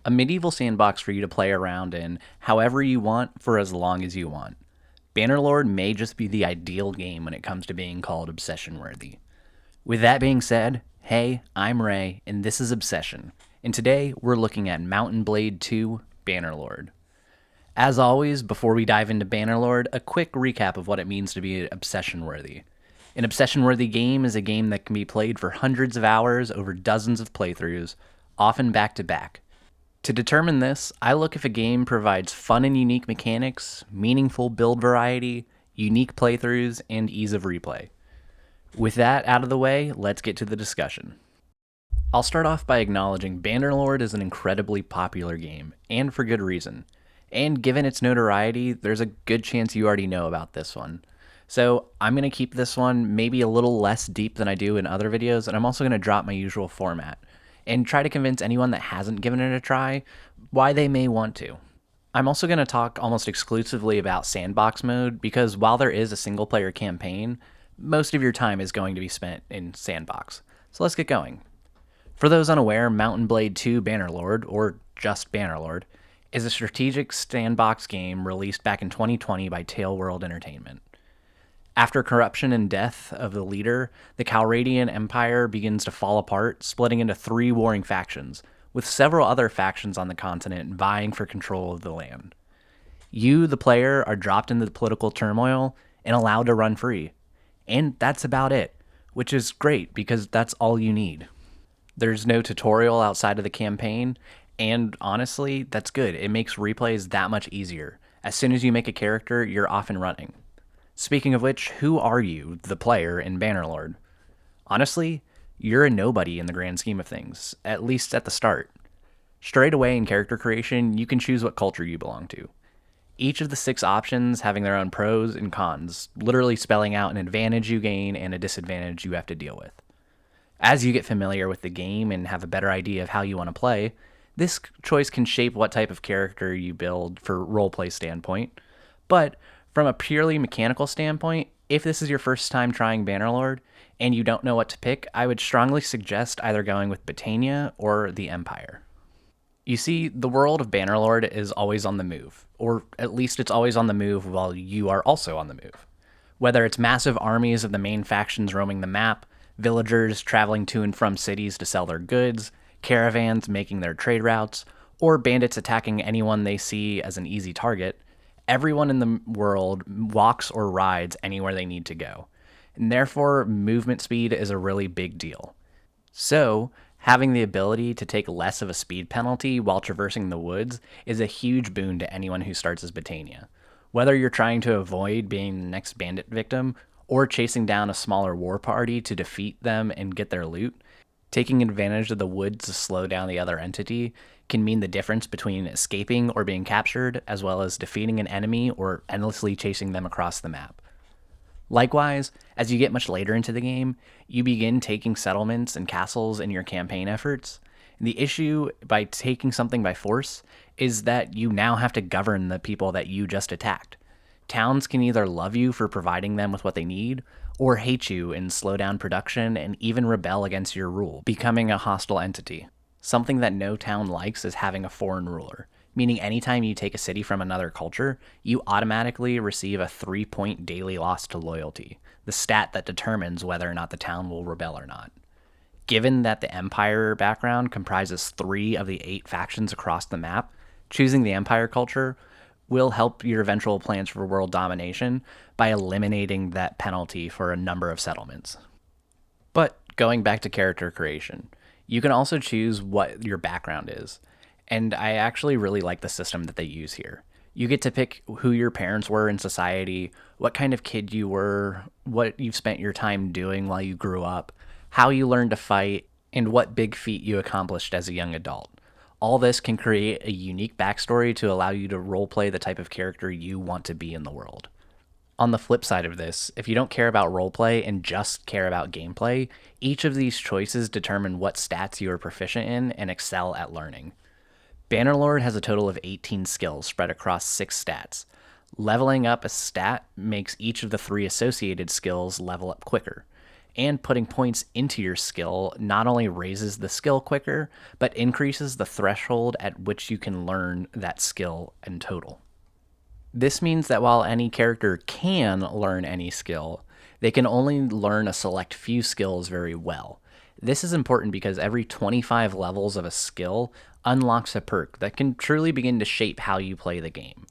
a medieval sandbox for you to play around in however you want for as long as you want. Bannerlord may just be the ideal game when it comes to being called obsession worthy. With that being said, hey, I'm Ray, and this is Obsession, and today we're looking at Mountain Blade 2 Bannerlord. As always, before we dive into Bannerlord, a quick recap of what it means to be obsession worthy. An obsession worthy game is a game that can be played for hundreds of hours over dozens of playthroughs, often back to back. To determine this, I look if a game provides fun and unique mechanics, meaningful build variety, unique playthroughs, and ease of replay. With that out of the way, let's get to the discussion. I'll start off by acknowledging Bannerlord is an incredibly popular game, and for good reason. And given its notoriety, there's a good chance you already know about this one. So I'm going to keep this one maybe a little less deep than I do in other videos, and I'm also going to drop my usual format and try to convince anyone that hasn't given it a try why they may want to. I'm also going to talk almost exclusively about sandbox mode because while there is a single player campaign, most of your time is going to be spent in sandbox. So let's get going. For those unaware, Mountain Blade 2 Bannerlord, or just Bannerlord, is a strategic sandbox game released back in 2020 by Tailworld Entertainment. After corruption and death of the leader, the Calradian Empire begins to fall apart, splitting into three warring factions, with several other factions on the continent vying for control of the land. You, the player, are dropped into the political turmoil and allowed to run free. And that's about it, which is great because that's all you need. There's no tutorial outside of the campaign, and honestly, that's good. It makes replays that much easier. As soon as you make a character, you're off and running. Speaking of which, who are you, the player, in Bannerlord? Honestly, you're a nobody in the grand scheme of things, at least at the start. Straight away in character creation, you can choose what culture you belong to. Each of the 6 options having their own pros and cons, literally spelling out an advantage you gain and a disadvantage you have to deal with. As you get familiar with the game and have a better idea of how you want to play, this choice can shape what type of character you build for roleplay standpoint, but from a purely mechanical standpoint, if this is your first time trying Bannerlord and you don't know what to pick, I would strongly suggest either going with Britannia or the Empire. You see, the world of Bannerlord is always on the move, or at least it's always on the move while you are also on the move. Whether it's massive armies of the main factions roaming the map, villagers traveling to and from cities to sell their goods, caravans making their trade routes, or bandits attacking anyone they see as an easy target, everyone in the world walks or rides anywhere they need to go. And therefore, movement speed is a really big deal. So, having the ability to take less of a speed penalty while traversing the woods is a huge boon to anyone who starts as Britannia. Whether you're trying to avoid being the next bandit victim or chasing down a smaller war party to defeat them and get their loot, taking advantage of the woods to slow down the other entity can mean the difference between escaping or being captured, as well as defeating an enemy or endlessly chasing them across the map. Likewise, as you get much later into the game, you begin taking settlements and castles in your campaign efforts. The issue by taking something by force is that you now have to govern the people that you just attacked. Towns can either love you for providing them with what they need, or hate you and slow down production and even rebel against your rule, becoming a hostile entity. Something that no town likes is having a foreign ruler, meaning anytime you take a city from another culture, you automatically receive a 3-point daily loss to loyalty, the stat that determines whether or not the town will rebel or not. Given that the Empire background comprises 3 of the 8 factions across the map, choosing the Empire culture will help your eventual plans for world domination by eliminating that penalty for a number of settlements. But going back to character creation, you can also choose what your background is, and I actually really like the system that they use here. You get to pick who your parents were in society, what kind of kid you were, what you've spent your time doing while you grew up, how you learned to fight, and what big feat you accomplished as a young adult. All this can create a unique backstory to allow you to roleplay the type of character you want to be in the world. On the flip side of this, if you don't care about roleplay and just care about gameplay, each of these choices determine what stats you are proficient in and excel at learning. Bannerlord has a total of 18 skills spread across 6 stats. Leveling up a stat makes each of the 3 associated skills level up quicker. And putting points into your skill not only raises the skill quicker, but increases the threshold at which you can learn that skill in total. This means that while any character can learn any skill, they can only learn a select few skills very well. This is important because every 25 levels of a skill unlocks a perk that can truly begin to shape how you play the game.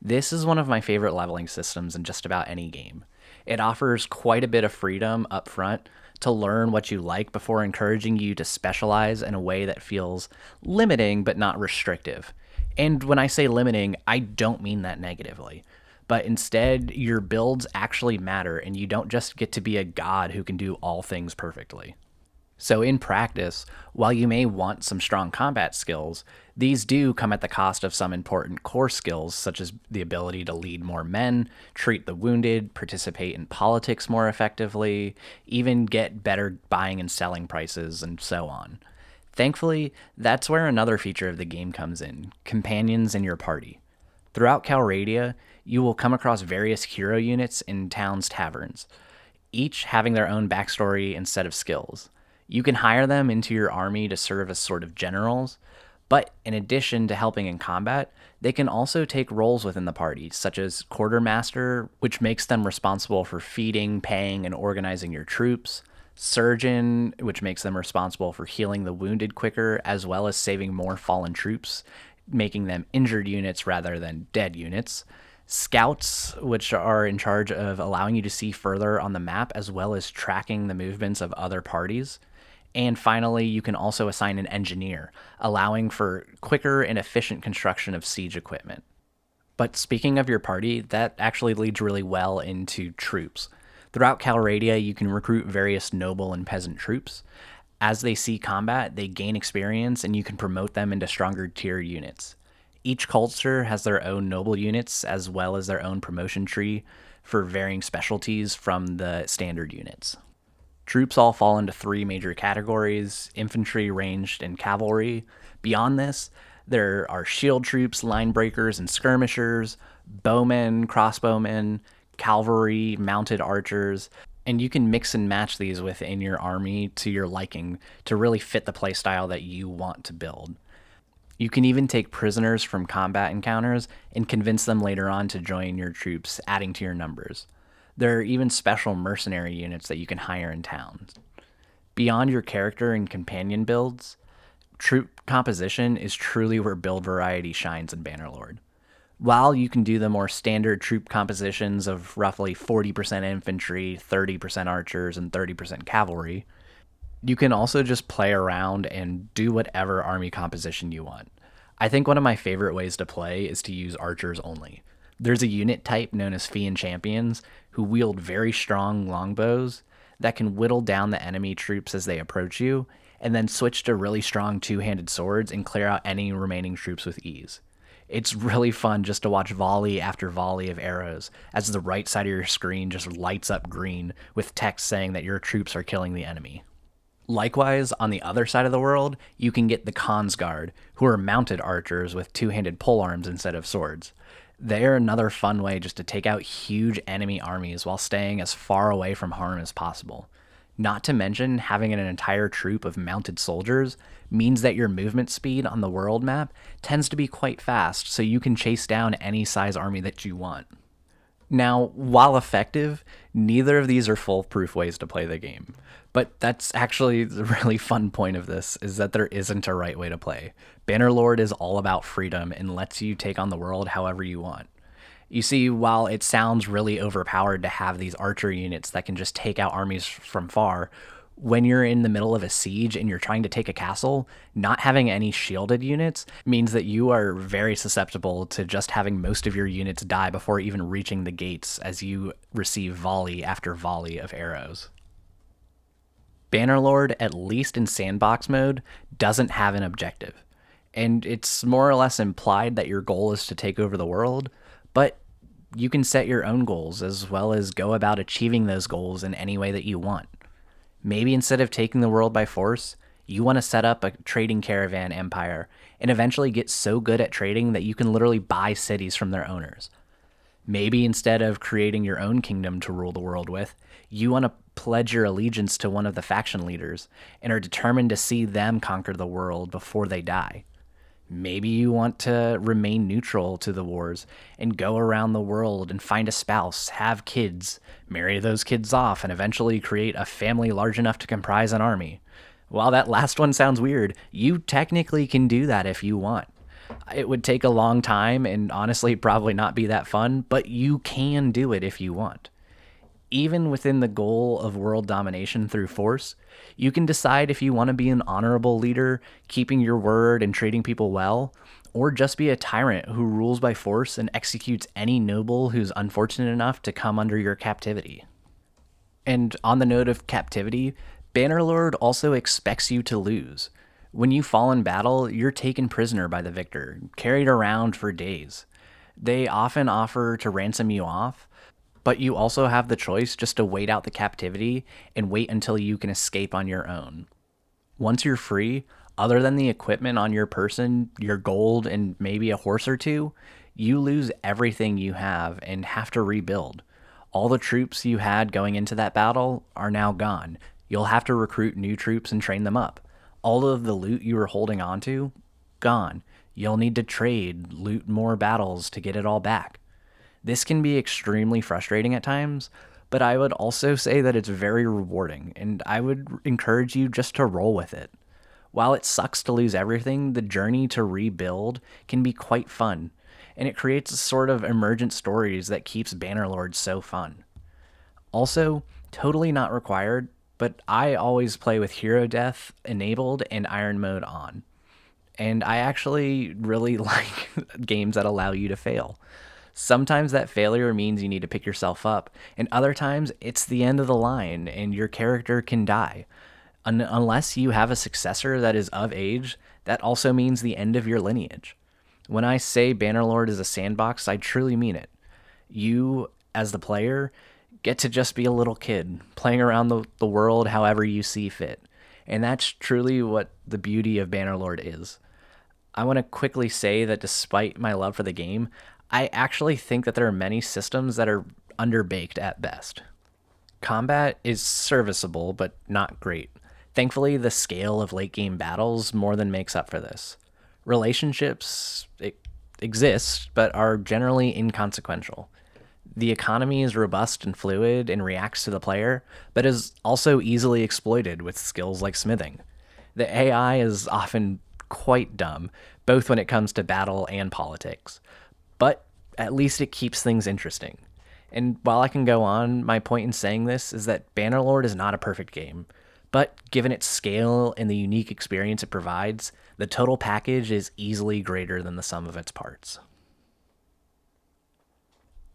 This is one of my favorite leveling systems in just about any game. It offers quite a bit of freedom up front to learn what you like before encouraging you to specialize in a way that feels limiting but not restrictive. And when I say limiting, I don't mean that negatively. But instead, your builds actually matter, and you don't just get to be a god who can do all things perfectly. So, in practice, while you may want some strong combat skills, these do come at the cost of some important core skills, such as the ability to lead more men, treat the wounded, participate in politics more effectively, even get better buying and selling prices, and so on. Thankfully, that's where another feature of the game comes in: companions in your party. Throughout Calradia, you will come across various hero units in town's taverns, each having their own backstory and set of skills. You can hire them into your army to serve as sort of generals, but in addition to helping in combat, they can also take roles within the party, such as quartermaster, which makes them responsible for feeding, paying, and organizing your troops; surgeon, which makes them responsible for healing the wounded quicker, as well as saving more fallen troops, making them injured units rather than dead units; scouts, which are in charge of allowing you to see further on the map, as well as tracking the movements of other parties; and finally, you can also assign an engineer, allowing for quicker and efficient construction of siege equipment. But speaking of your party, that actually leads really well into troops. Throughout Calradia, you can recruit various noble and peasant troops. As they see combat, they gain experience, and you can promote them into stronger tier units. Each culture has their own noble units, as well as their own promotion tree for varying specialties from the standard units. Troops all fall into three major categories: infantry, ranged, and cavalry. Beyond this, there are shield troops, line breakers, and skirmishers, bowmen, crossbowmen, cavalry, mounted archers, and you can mix and match these within your army to your liking to really fit the playstyle that you want to build. You can even take prisoners from combat encounters and convince them later on to join your troops, adding to your numbers. There are even special mercenary units that you can hire in towns. Beyond your character and companion builds, troop composition is truly where build variety shines in Bannerlord. While you can do the more standard troop compositions of roughly 40% infantry, 30% archers, and 30% cavalry, you can also just play around and do whatever army composition you want. I think one of my favorite ways to play is to use archers only. There's a unit type known as Fiend Champions who wield very strong longbows that can whittle down the enemy troops as they approach you, and then switch to really strong two-handed swords and clear out any remaining troops with ease. It's really fun just to watch volley after volley of arrows as the right side of your screen just lights up green with text saying that your troops are killing the enemy. Likewise, on the other side of the world, you can get the Khan's Guard, who are mounted archers with two-handed polearms instead of swords. They're another fun way just to take out huge enemy armies while staying as far away from harm as possible. Not to mention, having an entire troop of mounted soldiers means that your movement speed on the world map tends to be quite fast, so you can chase down any size army that you want. Now, while effective, neither of these are foolproof ways to play the game. But that's actually the really fun point of this, is that there isn't a right way to play. Bannerlord is all about freedom and lets you take on the world however you want. You see, while it sounds really overpowered to have these archer units that can just take out armies from far, when you're in the middle of a siege and you're trying to take a castle, not having any shielded units means that you are very susceptible to just having most of your units die before even reaching the gates as you receive volley after volley of arrows. Bannerlord, at least in sandbox mode, doesn't have an objective. And it's more or less implied that your goal is to take over the world, but you can set your own goals as well as go about achieving those goals in any way that you want. Maybe instead of taking the world by force, you want to set up a trading caravan empire and eventually get so good at trading that you can literally buy cities from their owners. Maybe instead of creating your own kingdom to rule the world with, you want to pledge your allegiance to one of the faction leaders and are determined to see them conquer the world before they die. Maybe you want to remain neutral to the wars and go around the world and find a spouse, have kids, marry those kids off, and eventually create a family large enough to comprise an army. While that last one sounds weird, you technically can do that if you want. It would take a long time and honestly probably not be that fun, but you can do it if you want. Even within the goal of world domination through force, you can decide if you want to be an honorable leader, keeping your word and treating people well, or just be a tyrant who rules by force and executes any noble who's unfortunate enough to come under your captivity. And on the note of captivity, Bannerlord also expects you to lose. When you fall in battle, you're taken prisoner by the victor, carried around for days. They often offer to ransom you off, but you also have the choice just to wait out the captivity and wait until you can escape on your own. Once you're free, other than the equipment on your person, your gold, and maybe a horse or two, you lose everything you have and have to rebuild. All the troops you had going into that battle are now gone. You'll have to recruit new troops and train them up. All of the loot you were holding onto, gone. You'll need to trade, loot more battles to get it all back. This can be extremely frustrating at times, but I would also say that it's very rewarding, and I would encourage you just to roll with it. While it sucks to lose everything, the journey to rebuild can be quite fun, and it creates a sort of emergent stories that keeps Bannerlord so fun. Also, totally not required, but I always play with Hero Death enabled and Iron Mode on. And I actually really like games that allow you to fail. Sometimes that failure means you need to pick yourself up, and other times it's the end of the line and your character can die. Unless you have a successor that is of age, that also means the end of your lineage. When I say Bannerlord is a sandbox, I truly mean it. You, as the player, get to just be a little kid, playing around the world however you see fit. And that's truly what the beauty of Bannerlord is. I want to quickly say that despite my love for the game, I actually think that there are many systems that are underbaked at best. Combat is serviceable, but not great. Thankfully, the scale of late game battles more than makes up for this. Relationships exist, but are generally inconsequential. The economy is robust and fluid and reacts to the player, but is also easily exploited with skills like smithing. The AI is often quite dumb, both when it comes to battle and politics, but at least it keeps things interesting. And while I can go on, my point in saying this is that Bannerlord is not a perfect game, but given its scale and the unique experience it provides, the total package is easily greater than the sum of its parts.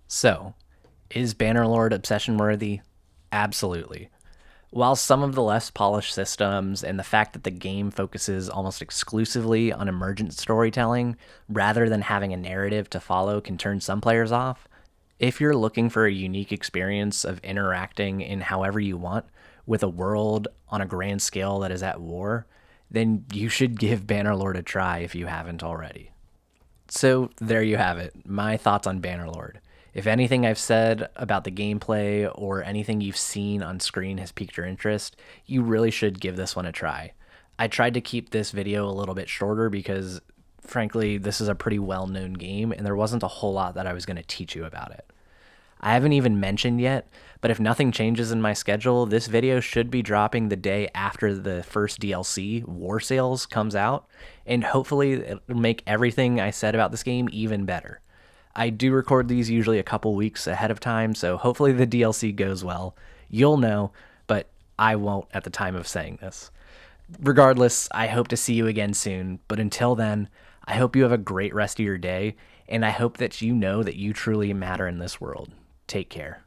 So, is Bannerlord obsession worthy? Absolutely. While some of the less polished systems and the fact that the game focuses almost exclusively on emergent storytelling rather than having a narrative to follow can turn some players off, if you're looking for a unique experience of interacting in however you want with a world on a grand scale that is at war, then you should give Bannerlord a try if you haven't already. So there you have it, my thoughts on Bannerlord. If anything I've said about the gameplay or anything you've seen on screen has piqued your interest, you really should give this one a try. I tried to keep this video a little bit shorter because, frankly, this is a pretty well-known game and there wasn't a whole lot that I was going to teach you about it. I haven't even mentioned yet, but if nothing changes in my schedule, this video should be dropping the day after the first DLC, War Sales, comes out, and hopefully it'll make everything I said about this game even better. I do record these usually a couple weeks ahead of time, so hopefully the DLC goes well. You'll know, but I won't at the time of saying this. Regardless, I hope to see you again soon, but until then, I hope you have a great rest of your day, and I hope that you know that you truly matter in this world. Take care.